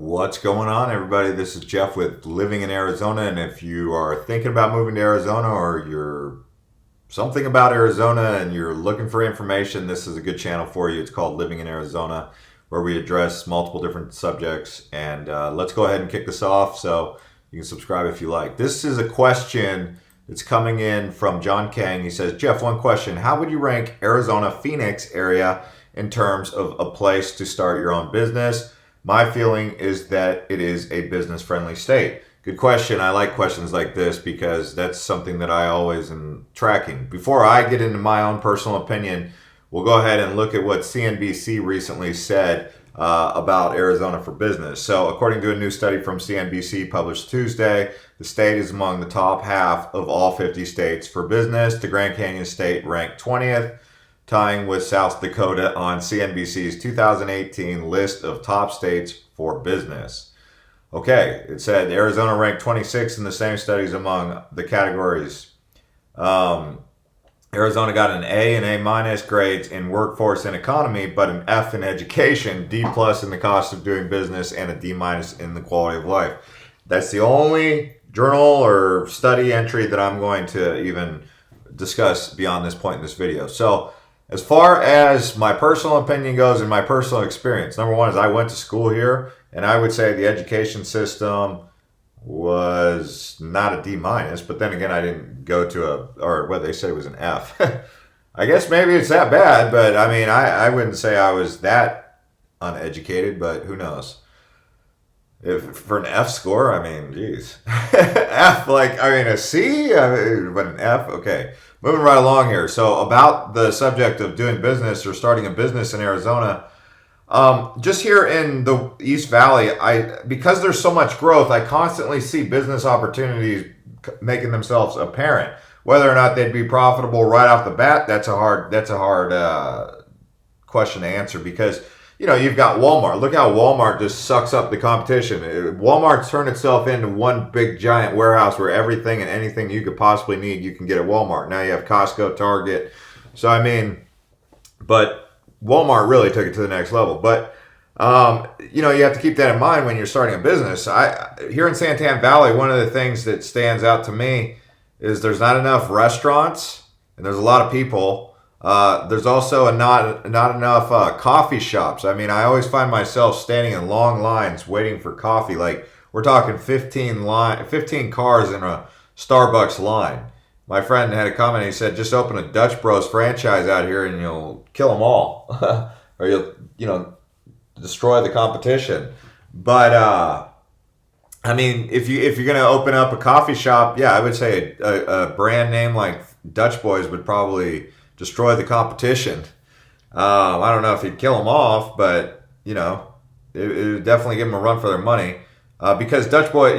What's going on, everybody? This is Jeff with Living in Arizona. And if you are thinking about moving to Arizona or you're something about Arizona and you're looking for information, this is a good channel for you. It's called Living in Arizona, where we address multiple different subjects. And let's go ahead and kick this off so you can subscribe if you like. This is a question that's coming in from John Kang. He says, Jeff, one question. How would you rank Arizona Phoenix area in terms of a place to start your own business? My feeling is that it is a business-friendly state. Good question. I like questions like this because that's something that I always am tracking. Before I get into my own personal opinion, we'll go ahead and look at what CNBC recently said about Arizona for business. So according to a new study from CNBC published Tuesday, the state is among the top half of all 50 states for business. The Grand Canyon State ranked 20th, tying with South Dakota on CNBC's 2018 list of top states for business. Okay, it said Arizona ranked 26 in the same studies among the categories. Arizona got an A and A minus grades in workforce and economy, but an F in education, D plus in the cost of doing business, and a D minus in the quality of life. That's the only journal or study entry that I'm going to even discuss beyond this point in this video. So, as far as my personal opinion goes and my personal experience, number one is I went to school here, and I would say the education system was not a D minus, but then again, I didn't go to or what they said it was an F. I guess maybe it's that bad, but I mean, I wouldn't say I was that uneducated, but who knows? If for an F score, I mean, geez. F, a C? But an F? Okay. Moving right along here. So about the subject of doing business or starting a business in Arizona, just here in the East Valley, because there's so much growth, I constantly see business opportunities making themselves apparent. Whether or not they'd be profitable right off the bat, that's a hard question to answer because you've got Walmart. Look how Walmart just sucks up the competition. Walmart's turned itself into one big giant warehouse where everything and anything you could possibly need, you can get at Walmart. Now you have Costco, Target. So, I mean, but Walmart really took it to the next level. But, you have to keep that in mind when you're starting a business. Here in Santan Valley, one of the things that stands out to me is there's not enough restaurants and there's a lot of people. There's also not enough coffee shops. I mean, I always find myself standing in long lines waiting for coffee. Like we're talking 15 cars in a Starbucks line. My friend had a comment. He said, "Just open a Dutch Bros franchise out here, and you'll kill them all, or you'll destroy the competition." But I mean, if you're gonna open up a coffee shop, yeah, I would say a brand name like Dutch Boys would probably destroy the competition. I don't know if he'd kill them off, but it would definitely give them a run for their money. Because Dutch Boy,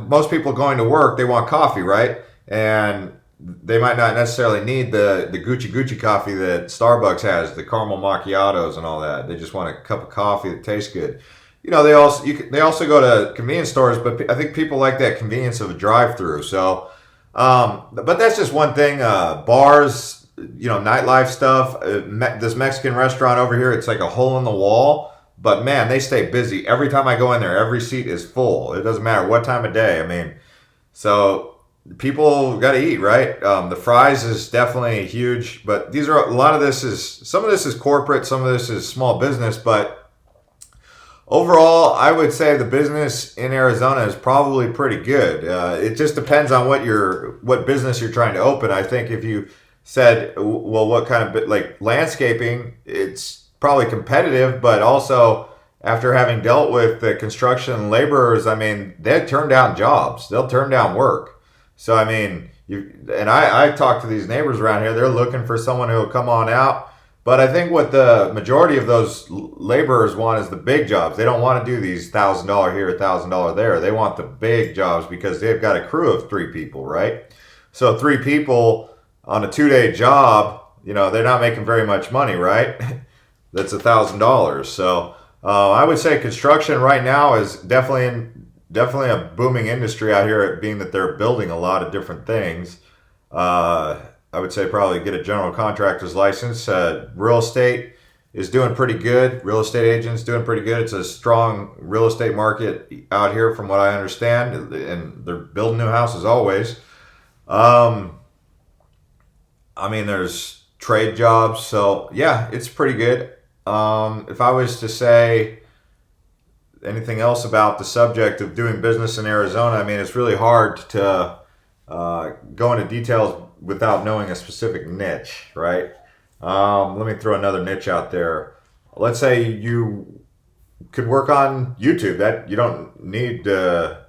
most people going to work, they want coffee, right? And they might not necessarily need the Gucci coffee that Starbucks has, the caramel macchiatos and all that. They just want a cup of coffee that tastes good. They also go to convenience stores, but I think people like that convenience of a drive-through. So, but that's just one thing. Bars. Nightlife stuff. This Mexican restaurant over here, it's like a hole in the wall. But man, they stay busy. Every time I go in there, every seat is full. It doesn't matter what time of day. I mean, so people got to eat, right? The fries is definitely huge. But some of this is corporate, some of this is small business. But overall, I would say the business in Arizona is probably pretty good. It just depends on what business you're trying to open. I think if you said, well, what kind of landscaping, it's probably competitive, but also after having dealt with the construction laborers, I mean, they turn down jobs, they'll turn down work. So I mean, I talk to these neighbors around here, they're looking for someone who'll come on out. But I think what the majority of those laborers want is the big jobs. They don't want to do these $1,000 here, $1,000 there. They want the big jobs because they've got a crew of 3 people, right? So 3 people on a 2-day job, they're not making very much money, right? That's $1,000. So I would say construction right now is definitely a booming industry out here, being that they're building a lot of different things. I would say probably get a general contractor's license. Real estate, is doing pretty good. Real estate agents doing pretty good. It's a strong real estate market out here, from what I understand, and they're building new houses always. Um, I mean, there's trade jobs, so yeah, it's pretty good. If I was to say anything else about the subject of doing business in Arizona, I mean, it's really hard to go into details without knowing a specific niche, right? Let me throw another niche out there. Let's say you could work on YouTube. That you don't need to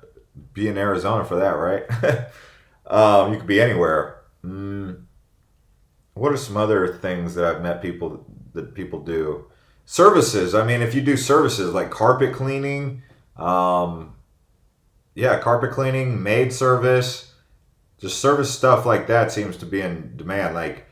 be in Arizona for that, right? You could be anywhere. What are some other things that I've met people do? Services. I mean, if you do services like carpet cleaning, um, yeah, carpet cleaning, maid service, just service stuff like that seems to be in demand. Like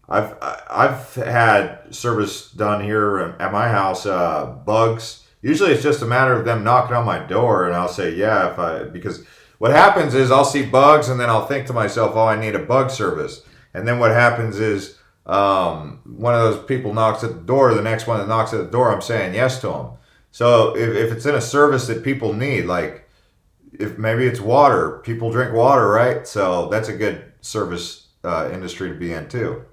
I've had service done here at my house. Bugs. Usually, it's just a matter of them knocking on my door, and I'll say yeah because what happens is I'll see bugs, and then I'll think to myself, oh, I need a bug service, and then what happens is one of those people knocks at the door. The next one that knocks at the door, I'm saying yes to them. So if it's in a service that people need, like if maybe it's water, people drink water, right? So that's a good service industry to be in too.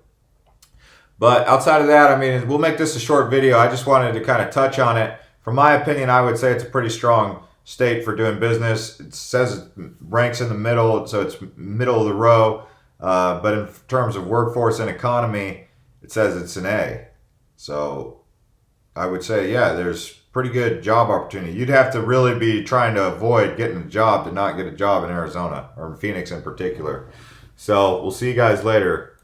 But outside of that, I mean, we'll make this a short video. I just wanted to kind of touch on it. From my opinion, I would say it's a pretty strong state for doing business. It says it ranks in the middle, so it's middle of the row. But in terms of workforce and economy, it says it's an A. So I would say, yeah, there's pretty good job opportunity. You'd have to really be trying to avoid getting a job to not get a job in Arizona, or in Phoenix in particular. So we'll see you guys later.